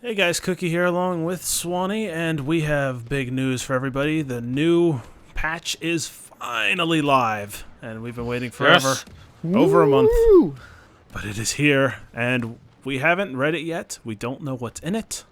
Hey guys, Cookie here along with Swanee, and we have big news for everybody. The new patch is finally live, and we've been waiting forever, Yes. over a month, Woo! but it is here, and we haven't read it yet. We don't know what's in it.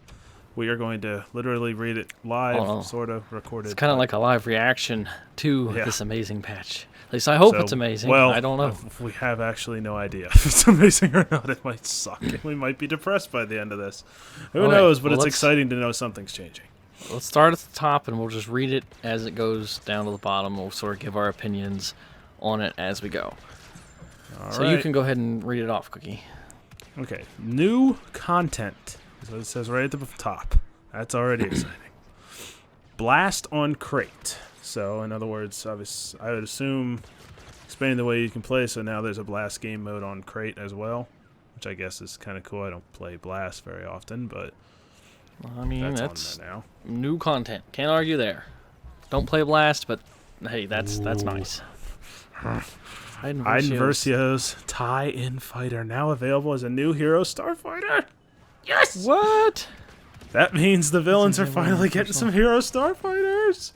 We are going to literally read it live, sort of, recorded. It's kind of like a live reaction to Yeah. this amazing patch. At least I hope So, it's amazing. Well, I don't know. We have actually no idea if it's amazing or not. It might suck, and we might be depressed by the end of this. Who Okay, knows, but well, it's let's- exciting to know something's changing. Let's start at the top, and we'll just read it as it goes down to the bottom. We'll sort of give our opinions on it as we go. All So you right. can go ahead and read it off, Cookie. Okay, new content is what it says right at the top. That's already exciting. Blast on crate. So, in other words, I would assume expanding the way you can play, so now there's a blast game mode on crate as well, which I guess is kind of cool. I don't play blast very often, but I mean, that's on there now. new content. Can't argue there. Don't play Blast, but hey, that's nice. Iden Versio's tie-in fighter now available as a new hero starfighter. Yes! What? That means the villains are Isn't that finally one getting personal? some hero starfighters.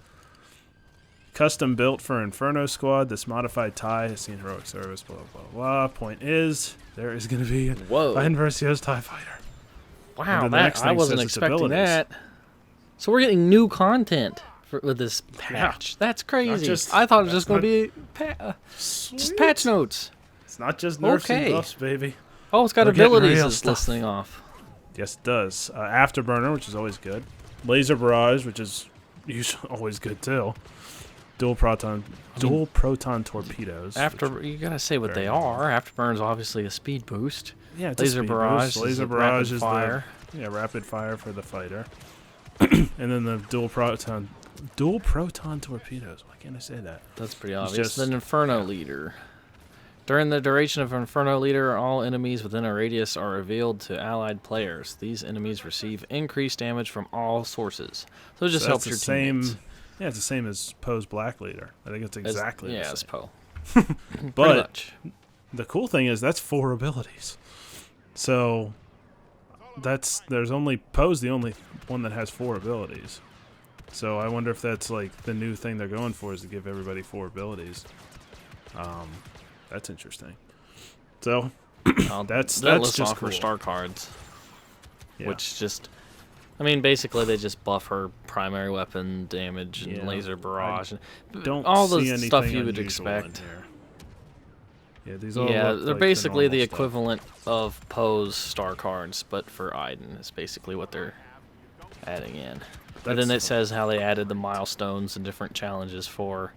Custom built for Inferno Squad. This modified tie has seen heroic service. Blah blah blah. Point is, there is going to be Whoa. Iden Versio's tie fighter. Wow, And then the that next I thing wasn't says its expecting abilities. that. So we're getting new content with this patch. That's crazy. just- I thought it was that's just going to not- be just Sweet. patch notes. It's not just nerfs Okay. and buffs, baby. Oh, it's got We're getting abilities real it's stuff. listing off. Yes, it does. Afterburner, which is always good. Laser barrage, which is usually always good too. Dual proton torpedoes. After you gotta say what very they are. Afterburn's obviously a speed boost. Yeah, it's a Laser speed barrage. boost. Laser is a barrage rapid is fire. rapid fire for the fighter. And then the dual proton torpedoes. Why can't I say that? That's pretty It's obvious. just- Then Inferno Leader. During the duration of Inferno Leader, all enemies within a radius are revealed to allied players. These enemies receive increased damage from all sources. So it just So helps that's your the teammates. same. Yeah, it's the same as Poe's Black Leader. I think it's exactly yeah, the it's same. Poe. But Pretty much. the cool thing is that's 4 abilities. So there's only Poe's the only one that has 4 abilities. So I wonder if that's like the new thing they're going for is to give everybody 4 abilities. That's interesting. So that's lists just off her cool. star cards, Yeah. which just, I mean, basically they just buff her primary weapon damage and Yeah. laser barrage. don't all see the anything stuff you would unusual in expect. here. Yeah, these all Yeah, look they're like basically the normal stuff. equivalent of Poe's star cards, but for Iden. Is basically what they're adding in. And then it That's- says how they added the milestones and different challenges for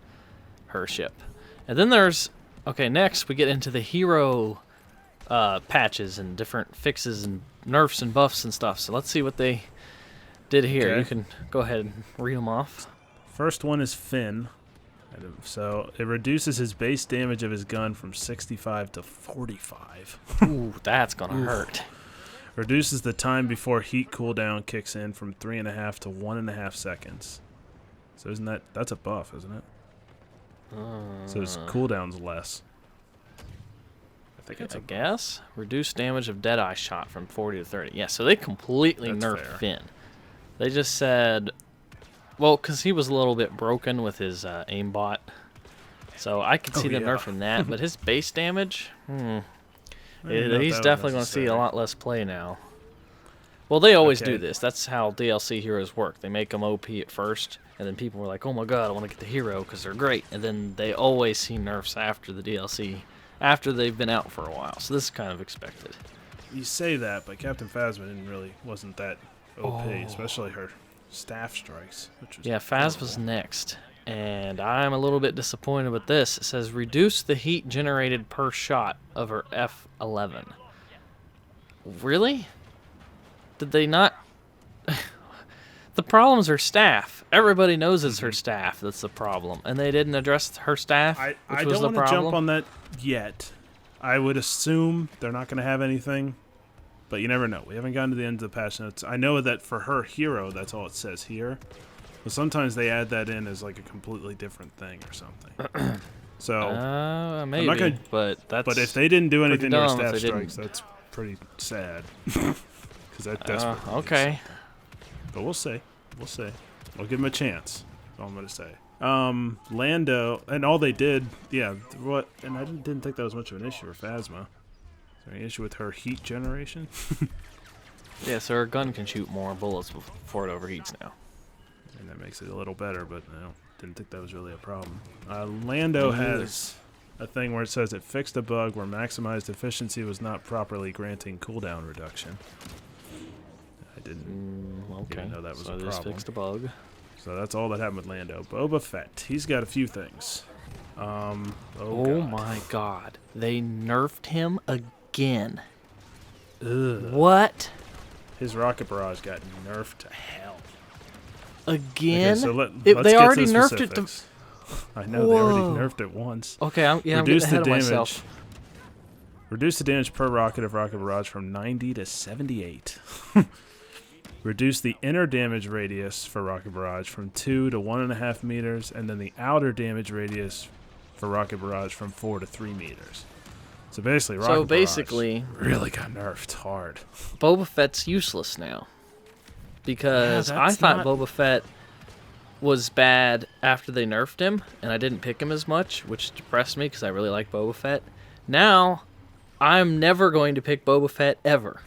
her ship. And then there's, okay, next we get into the hero patches and different fixes and nerfs and buffs and stuff. So let's see what they did here. Okay. You can go ahead and read them off. First one is Finn. So it reduces his base damage of his gun from 65 to 45. Ooh, that's gonna hurt. Reduces the time before heat cooldown kicks in from 3.5 to 1.5 seconds. So that's a buff, isn't it? So his cooldown's less. I think it's I a buff. guess. Reduce damage of Deadeye shot from 40 to 30. Yeah, so they completely That's nerfed fair. Finn. They just said, well, because he was a little bit broken with his aimbot. So I could see them yeah. nerfing that, but his base damage, I didn't know if he's that was definitely going to see a necessary. lot less play now. Well, they always do Okay. this. That's how DLC heroes work. They make them OP at first, and then people were like, oh my god, I want to get the hero because they're great. And then they always see nerfs after the DLC, after they've been out for a while. So this is kind of expected. You say that, but Captain Phasma wasn't that OP, Oh. especially her staff strikes. Which was Yeah, Phasma's horrible. next. And I'm a little bit disappointed with this. It says reduce the heat generated per shot of her F11. Really? Did they not? The problem's her staff. Everybody knows it's her staff that's the problem. And they didn't address her staff, I which was don't the want to problem. jump on that yet. I would assume they're not going to have anything, but you never know. We haven't gotten to the end of the patch notes. I know that for her hero, that's all it says here. But sometimes they add that in as like a completely different thing or something. So, Maybe, gonna- but that's... but if they didn't do anything to her dumb if staff they didn't. strikes, that's pretty sad. because that desperately needs okay. something. But we'll see. We'll see. I'll give him a chance. That's all I'm gonna say. Lando, and all they did, what? And I didn't think that was much of an issue for Phasma. Is there any issue with her heat generation? Yeah, so her gun can shoot more bullets before it overheats now. And that makes it a little better, but I didn't think that was really a problem. Lando has a thing where it says it fixed a bug where maximized efficiency was not properly granting cooldown reduction. I didn't even know that was a problem. So they fixed a bug. So that's all that happened with Lando. Boba Fett, he's got a few things. Oh my god. They nerfed him again. Ugh. What? His rocket barrage got nerfed to hell. Again? Okay, so let's they get already to the nerfed it to... I know, they already nerfed it once. Okay, I'm getting ahead of myself. Reduce the damage per rocket of rocket barrage from 90 to 78. Reduce the inner damage radius for rocket barrage from 2 to 1.5 meters, and then the outer damage radius for rocket barrage from 4 to 3 meters. So basically, barrage really got nerfed hard. Boba Fett's useless now. Because I thought Boba Fett was bad after they nerfed him, and I didn't pick him as much, which depressed me because I really like Boba Fett. Now, I'm never going to pick Boba Fett ever.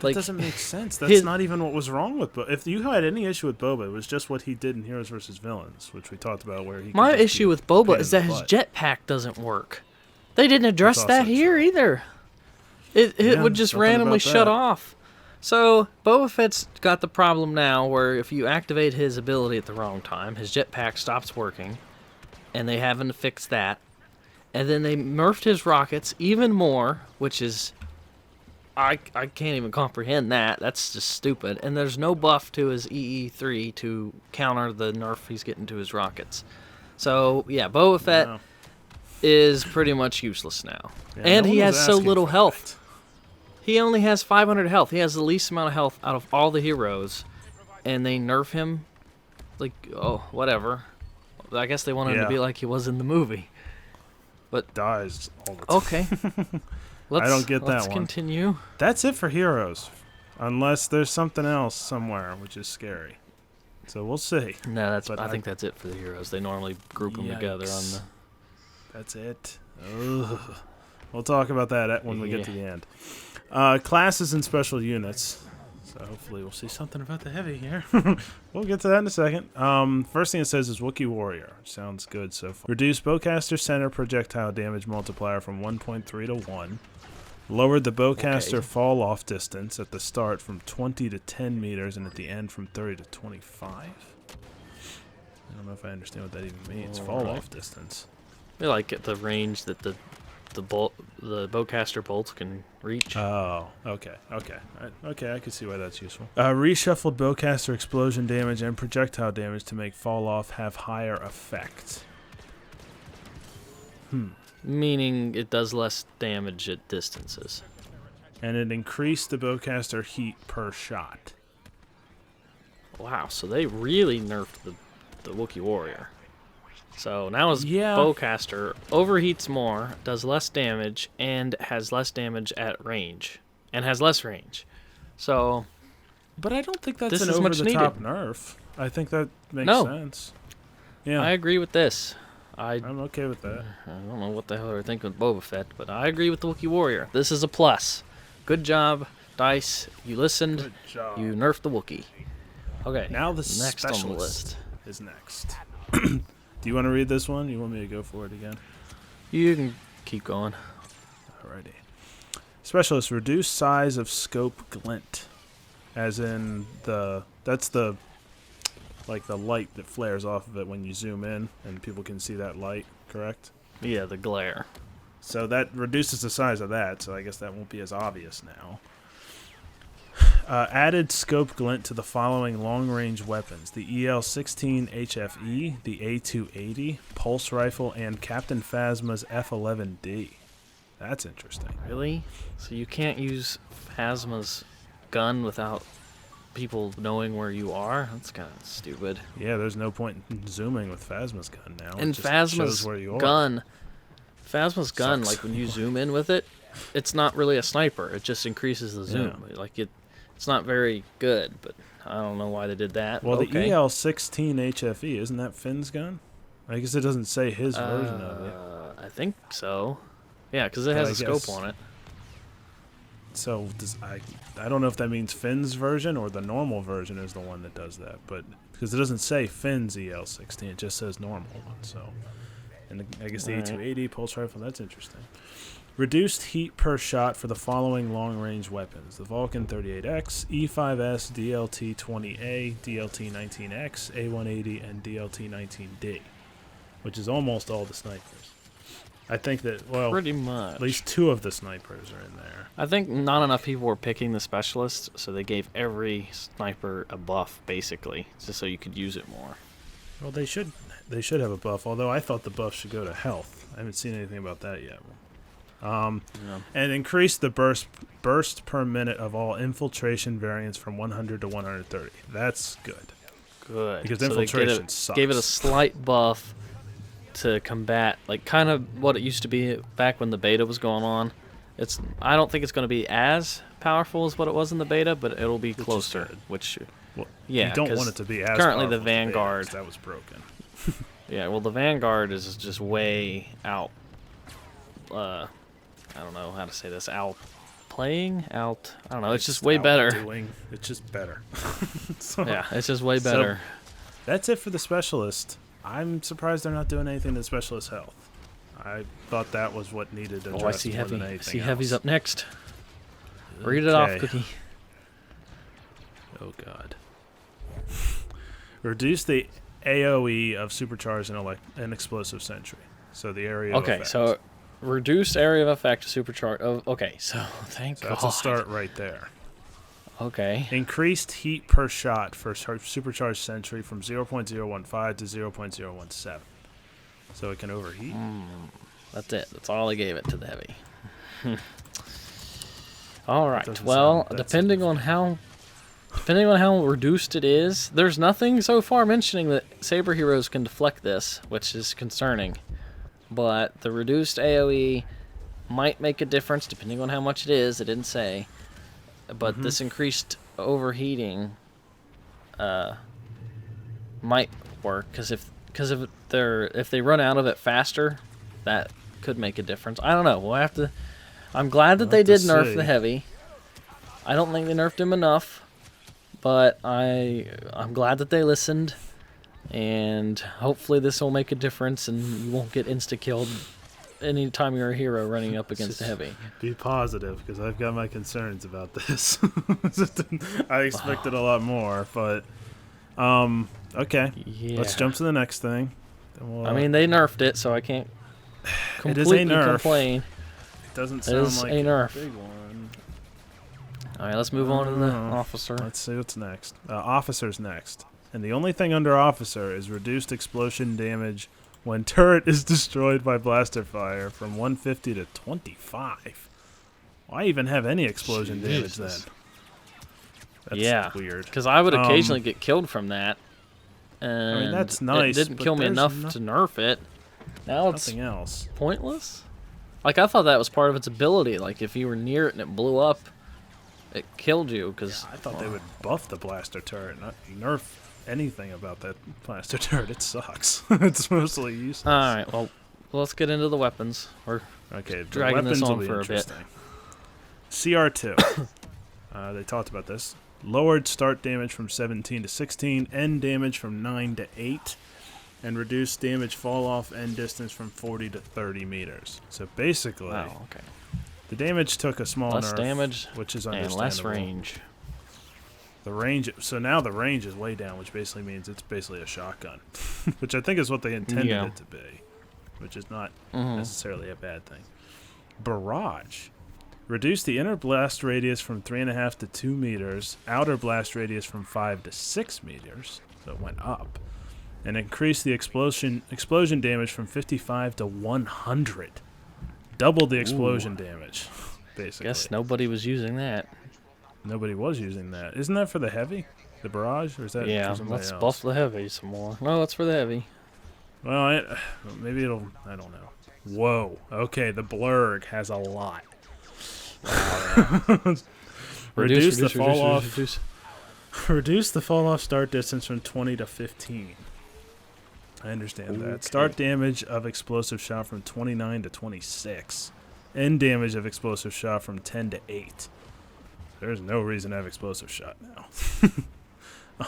That doesn't make sense. That's not even what was wrong with Boba. If you had any issue with Boba, it was just what he did in Heroes vs. Villains, which we talked about where he... My issue with Boba is that his jetpack doesn't work. They didn't address that here either. It would just randomly shut off. So, Boba Fett's got the problem now where if you activate his ability at the wrong time, his jetpack stops working, and they haven't fixed that. And then they nerfed his rockets even more, which is... I can't even comprehend that. That's just stupid. And there's no buff to his EE3 to counter the nerf he's getting to his rockets. So, yeah, Boba Fett is pretty much useless now. Yeah, and he has so little health. He only has 500 health. He has the least amount of health out of all the heroes. And they nerf him like, oh, whatever. I guess they want him to be like he was in the movie. But dies all the time. Okay. I don't get that one. Let's continue. That's it for heroes. Unless there's something else somewhere, which is scary. So we'll see. No, I think that's it for the heroes. They normally group them together on the... That's it. Ugh. We'll talk about that when we get to the end. Classes and special units. So hopefully we'll see something about the heavy here. We'll get to that in a second. First thing it says is Wookiee Warrior. Sounds good so far. Reduce bowcaster center projectile damage multiplier from 1.3 to 1. Lowered the bowcaster fall off distance at the start from 20 to 10 meters and at the end from 30 to 25. I don't know if I understand what that even means. Fall off distance. They like at the range that the bowcaster bolts can reach. Oh, okay. Okay, I can see why that's useful. Reshuffled bowcaster explosion damage and projectile damage to make fall off have higher effect. Meaning it does less damage at distances. And it increased the bowcaster heat per shot. Wow, so they really nerfed the Wookiee Warrior. So now his bowcaster overheats more, does less damage, and has less damage at range. And has less range. So... But I don't think that's an over-the-top nerf. I think that makes sense. Yeah, I agree with this. I'm okay with that. I don't know what the hell they're thinking with Boba Fett, but I agree with the Wookiee Warrior. This is a plus. Good job, DICE. You listened. Good job. You nerfed the Wookiee. Okay, now the next specialist on the list is next. Do you want to read this one? You want me to go for it again? You can keep going. Alrighty. Specialist, reduce size of scope glint. As in that's the light that flares off of it when you zoom in and people can see that light, correct? Yeah, the glare. So that reduces the size of that, so I guess that won't be as obvious now. Added scope glint to the following long-range weapons: the EL-16 HFE, the A280, pulse rifle, and Captain Phasma's F-11D. That's interesting. Really? So you can't use Phasma's gun without people knowing where you are? That's kind of stupid. Yeah, there's no point in zooming with Phasma's gun now. And Phasma's gun, like when you zoom in with it, it's not really a sniper. It just increases the zoom. Like it's It's not very good, but I don't know why they did that. Well, okay. the EL-16 HFE, isn't that Finn's gun? I guess it doesn't say his version of it. I think so. Yeah, because it But has I a scope guess- on it. So I don't know if that means Finn's version or the normal version is the one that does that, but because it doesn't say Finn's EL-16, it just says normal one. So, and I guess the A280 pulse rifle, that's interesting. Reduced heat per shot for the following long-range weapons: the Vulcan 38X, E5S, DLT-20A, DLT-19X, A180, and DLT-19D, which is almost all the snipers. I think that, well, Pretty much. at least 2 of the snipers are in there. I think not enough people were picking the specialist, so they gave every sniper a buff, basically, just so you could use it more. Well, they should have a buff, although I thought the buff should go to health. I haven't seen anything about that yet. Yeah. And increase the burst per minute of all infiltration variants from 100 to 130. That's good. Good. Because So they infiltration sucks. gave it a slight buff to combat, like, kind of what it used to be back when the beta was going on. I don't think it's going to be as powerful as what it was in the beta, but it'll be closer. Which, Well, yeah, you don't 'cause want it to be as currently the powerful as beta, Vanguard. 'cause that was broken. Yeah, well, the Vanguard is just way out. I don't know how to say this. I don't know. It's just way better. It's just better. Yeah, it's just way better. That's it for the specialist. I'm surprised they're not doing anything to specialist health. I thought that was what needed addressed I see more heavy. than I anything see heavy's else. up next. Read it off, Okay. Cookie. Oh God. Reduce the AOE of supercharged and explosive sentry. So the area of Okay, effect. so reduced area of effect supercharge. Oh, okay, so thank So God. that's a start right there. Okay. Increased heat per shot for supercharged sentry from 0.015 to 0.017. So it can overheat. That's it. That's all I gave it to the heavy. All right. doesn't Well, sound that depending on how reduced it is, there's nothing so far mentioning that Saber heroes can deflect this, which is concerning. But the reduced AOE might make a difference depending on how much it is. It didn't say. But this increased overheating might work because if they run out of it faster, that could make a difference. I don't know. We'll have to. I'm glad that they did nerf the heavy. I don't think they nerfed him enough, but I'm glad that they listened, and hopefully this will make a difference, and you won't get insta-killed anytime you're a hero running up against the heavy. Be positive, because I've got my concerns about this. I expected a lot more, but okay. Yeah. Let's jump to the next thing. Then we'll, I mean, they nerfed it, so I can't It is a completely nerf. complain. it doesn't It sound is like a nerf. big one. All right, let's move on to the officer. Let's see what's next. Officer's next. And the only thing under officer is reduced explosion damage when turret is destroyed by blaster fire from 150 to 25. Why even have any explosion damage then? Jesus. That's Yeah. weird. Because I would occasionally get killed from that. And that's nice, It didn't but kill me there's enough to nerf it. Now it's Nothing else. pointless. Like, I thought that was part of its ability. Like, if you were near it and it blew up, it killed you. Because I thought they would buff the blaster turret, not nerf anything about that blaster turret. It sucks. It's mostly useless. All right, well, let's get into the weapons. Okay, the dragging this weapons on will be for a bit. interesting. CR2. They talked about this. Lowered start damage from 17 to 16, end damage from 9 to 8, and reduced damage fall off end distance from 40 to 30 meters. So basically, Oh, okay. the damage took a small Less nerf, damage which is and understandable. less range. The range, so now the range is way down, which basically means it's basically a shotgun, which I think is what they intended it to be, which is not necessarily a bad thing. Barrage. Reduce the inner blast radius from 3.5 to 2 meters, outer blast radius from 5 to 6 meters, so it went up, and increase the explosion damage from 55 to 100. Double the explosion damage, basically. Guess nobody was using that. Nobody was using that. Isn't that for the heavy? The barrage? Or is that Yeah, for somebody let's else? buff the heavy some more. No, it's for the heavy. Well, maybe it'll... I don't know. Whoa. Okay, the blurg has a lot. Reduce the fall off. Reduce the fall off start distance from 20 to 15. I understand that. Start damage of explosive shot from 29 to 26. End damage of explosive shot from 10 to 8. There's no reason to have explosive shot now.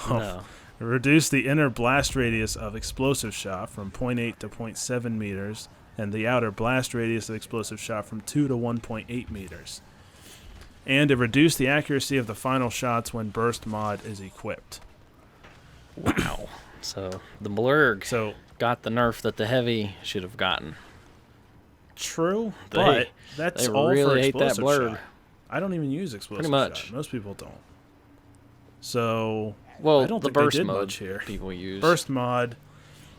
No. Reduce the inner blast radius of explosive shot from 0.8 to 0.7 meters, and the outer blast radius of explosive shot from 2 to 1.8 meters. And to reduce the accuracy of the final shots when burst mod is equipped. Wow. So the Blurg got the nerf that the heavy should have gotten. True, but that's they all really for hate that explosive Blurg. shot. I don't even use explosive Pretty much. shot. Most people don't. So, Well, I don't the think they burst did mode much here. people use. Burst mod,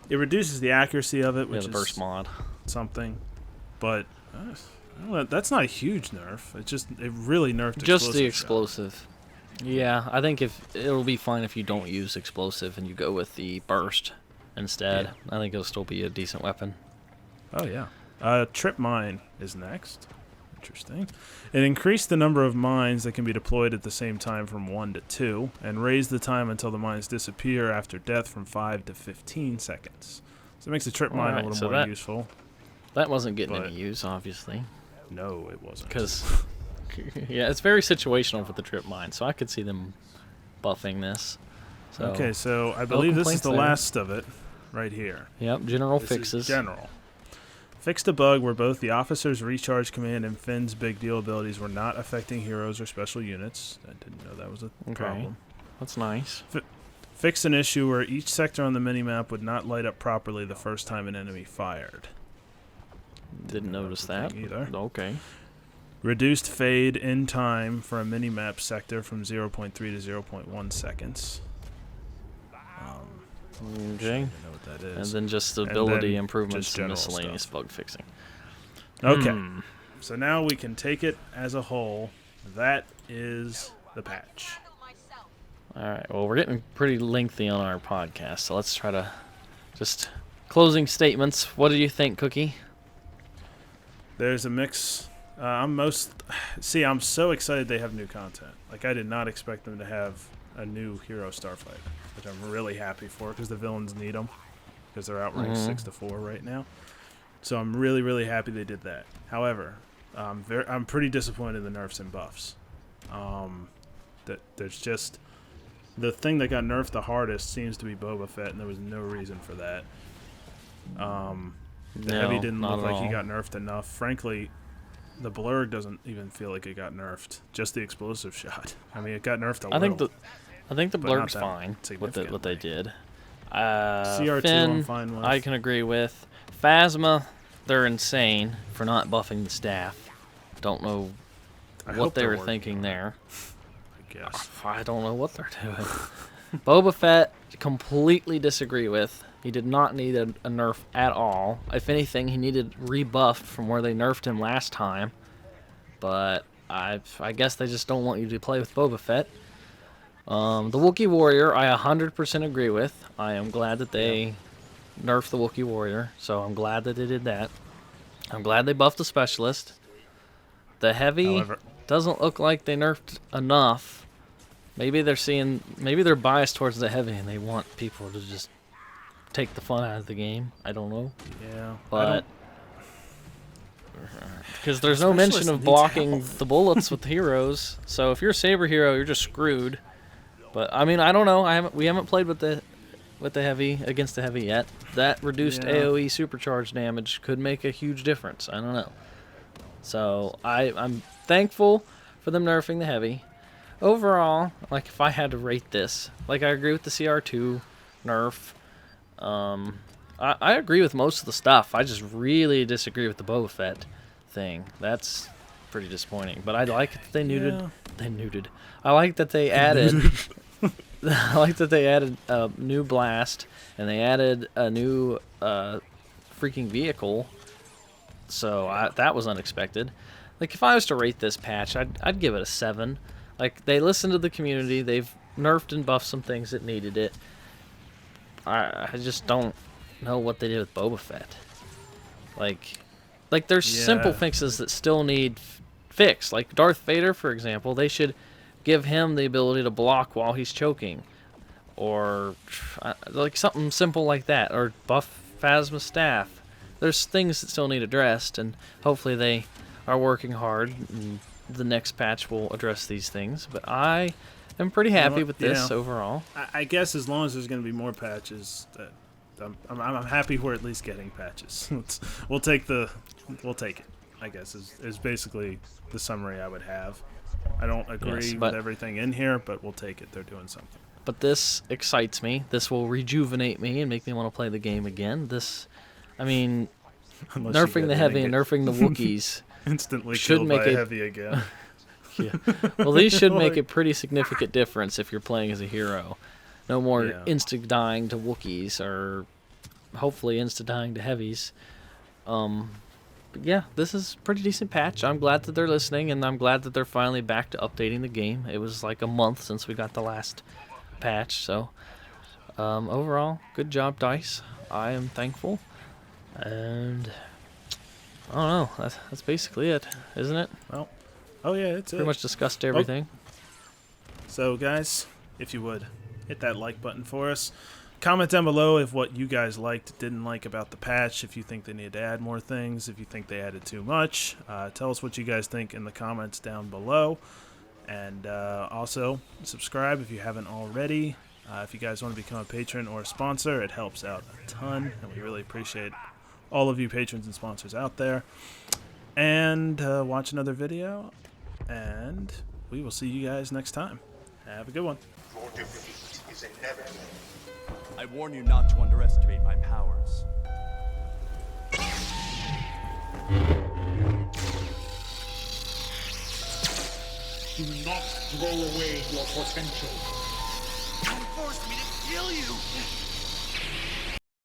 it reduces the accuracy of it, Yeah, which the is burst mod. something. But I don't know, that's not a huge nerf. It really nerfed Just the shot. explosive. Yeah, I think it'll be fine if you don't use explosive and you go with the burst instead. Yeah. I think it'll still be a decent weapon. Oh, yeah. Trip mine is next. Interesting. It increased the number of mines that can be deployed at the same time from 1 to 2, and raised the time until the mines disappear after death from 5 to 15 seconds. So it makes the trip mine a little more useful. That wasn't getting any use, obviously. No, it wasn't. Because, yeah, it's very situational for the trip mine, so I could see them buffing this. So, okay, so I believe this is the there. last of it right here. Yep, general This fixes. is general. Fixed a bug where both the officer's recharge command and Finn's big deal abilities were not affecting heroes or special units. I didn't know that was a problem. That's nice. Fixed an issue where each sector on the minimap would not light up properly the first time an enemy fired. Didn't notice that either. Okay. Reduced fade in time for a minimap sector from 0.3 to 0.1 seconds. Okay. I know what that is. And then just ability then improvements just and general miscellaneous stuff. bug fixing. Okay. So now we can take it as a whole. That is the patch. Alright, well, we're getting pretty lengthy on our podcast, so let's try to just closing statements. What do you think, Cookie? There's a mix. I'm so excited they have new content. Like, I did not expect them to have a new hero starfighter, which I'm really happy for because the villains need them because they're outranked 6-4 right now. So I'm really, really happy they did that. However, I'm pretty disappointed in the nerfs and buffs. That there's just the thing that got nerfed the hardest seems to be Boba Fett, and there was no reason for that. The heavy didn't look like he got nerfed enough. Frankly, the Blurg doesn't even feel like it got nerfed. Just the explosive shot. I mean, it got nerfed a little. I think the but not Blurg's that fine with what they significantly. did. CR2 Finn, I'm fine with. I can agree with. Phasma, they're insane for not buffing the staff. Don't know I what hope they they're were working thinking on it, there. I guess. I don't know what they're doing. Boba Fett, completely disagree with. He did not need a nerf at all. If anything, he needed rebuffed from where they nerfed him last time. But I guess they just don't want you to play with Boba Fett. The Wookiee Warrior, I 100% agree with. I am glad that they nerfed the Wookiee Warrior, so I'm glad that they did that. I'm glad they buffed the Specialist. The Heavy However, doesn't look like they nerfed enough. Maybe they're biased towards the Heavy and they want people to just take the fun out of the game. I don't know. yeah. But because there's no mention of blocking the bullets with heroes, so if you're a saber hero, you're just screwed. But I mean, I don't know. We haven't played with the Heavy against the Heavy yet. That reduced AOE supercharge damage could make a huge difference. I don't know. So I'm thankful for them nerfing the Heavy. Overall, like if I had to rate this, like I agree with the CR2 nerf. I agree with most of the stuff. I just really disagree with the Boba Fett thing. That's pretty disappointing. But I like that they neutered. I like that they added. I like that they added a new blast and they added a new freaking vehicle. So that was unexpected. Like if I was to rate this patch, I'd give it a 7. Like they listened to the community. They've nerfed and buffed some things that needed it. I just don't know what they did with Boba Fett. Like there's simple fixes that still need fixed. Like Darth Vader, for example, they should give him the ability to block while he's choking, or like something simple like that, or buff Phasma's staff. There's things that still need addressed, and hopefully they are working hard, and the next patch will address these things. But I am pretty happy with this overall. I guess as long as there's going to be more patches, I'm happy we're at least getting patches. We'll take it, I guess, is basically the summary I would have. I don't agree with everything in here, but we'll take it. They're doing something. But this excites me. This will rejuvenate me and make me want to play the game again. Nerfing the heavy and nerfing the Wookiees instantly should killed make by a heavy again. Yeah. Well, these should make a pretty significant difference if you're playing as a hero. No more insta-dying to Wookiees, or hopefully insta-dying to heavies. But yeah, this is a pretty decent patch. I'm glad that they're listening, and I'm glad that they're finally back to updating the game. It was like a month since we got the last patch, so overall, good job, DICE. I am thankful, and I don't know. That's basically it, isn't it? Well, oh yeah, it's pretty much discussed everything. So guys, if you would hit that like button for us. Comment down below if what you guys liked, didn't like about the patch, if you think they need to add more things, if you think they added too much. Tell us what you guys think in the comments down below. And also, subscribe if you haven't already. If you guys want to become a patron or a sponsor, it helps out a ton, and we really appreciate all of you patrons and sponsors out there. And watch another video, and we will see you guys next time. Have a good one. Your defeat is inevitable. I warn you not to underestimate my powers. Do not throw away your potential. Don't force me to kill you!